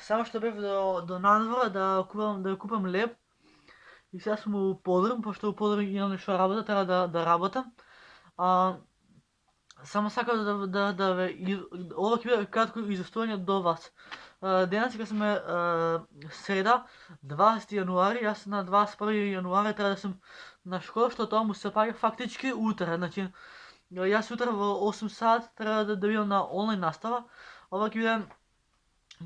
Само ще бях до надвора да купам леп и сега съм у Подръм, защото у Подръм имам нещо работа, трябва да работам. А, само сакам да ве ова ќе биде кратко изустување до вас. Денес сега сме среда, 20 јануари, јас на 21 јануари треба да сум на школа, што тоа му се паѓа фактички утре. Значи, јас утре во 8 сат треба да бидам на онлайн настава. Ова ќе биде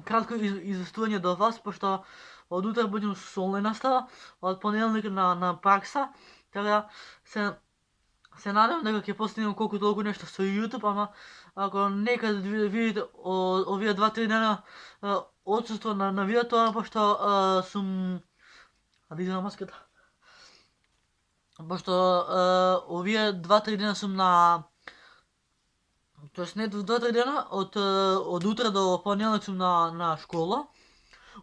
кратко изустување до вас, пошто од утре будем со онлайн настава, од понеделник на пракса, така да се надевам дека ќе постигнем колку толку нешто со YouTube, ама ако некад видите овие 2-3 дена отсуство на видеото, пошто сум да изедам маската. Пошто овие 2-3 дена сум на тоест не 2-3 дена, од утре до понеделник сум на школа.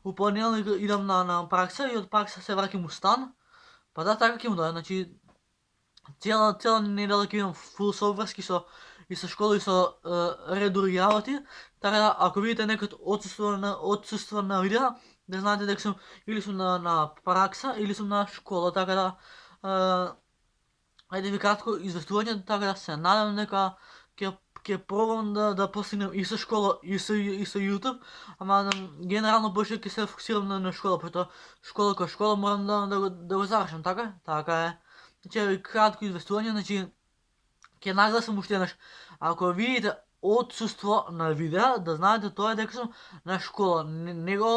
У понеделник идам на пракса и од пракса се враќам у стан. Па да, така ќе му дојде, значи цела недела ќе имам фул соврски со школа и со ред други работи. Така да, ако видите некој отсуство на видео, да знаете дека сум или сум на пракса или сум на школа, така да ајде ви кратко известување, така да се надам дека ќе пробам да постигнем и со школа и со YouTube, ама генерално повеќе ќе се фокусирам на школа, пошто школа кој школа морам да го завршам, така? Така е. Значи, кратко известување, значи, ќе нагласам уште еднаш. Ако видите отсуство на видео, да знаете тоа е дека сум на школа. Не го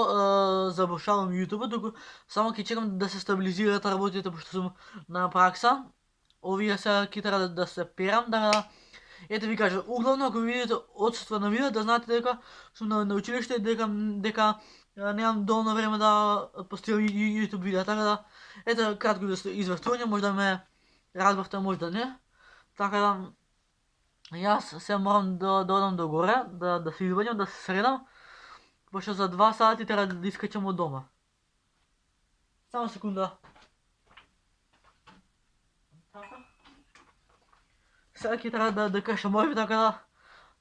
забушавам YouTube, туку само ќе чекам да се стабилизираат работите, пошто сум на пракса. Овие сега ќе треба да се перам, да ете ви кажа, углавно ако видите отсуство на видео, да знаете дека сум на училиште, дека немам доволно време да постирам YouTube видео, така да ете кратко известување, може да ме разбавте, може да не. Така да јас се морам да одам до горе, да се извадам, да се средам, пошто за 2 сати треба да искачам од дома. Само секунда. Сега ќе треба да кашам овие, така да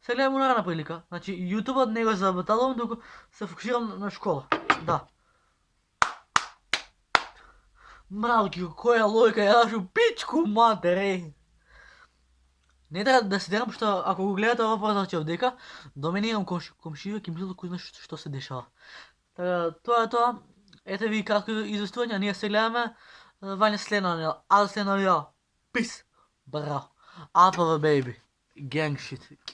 се гледам унарена прилика. Значи, YouTube-от не го забаталувам, доку се фокусирам на школа. Да. Малки, која лојка, ја дашу пичку матер, Не треба да се дерам, пошто ако го гледате ова продавче овдека, до мене имам комшија, ќе мислат кој знае што се дешава. Така, тоа е тоа. Ете ви кратко известување, ние се гледаме вања следна недела. А следна видео. Peace. Браво. APV baby. Gang shit.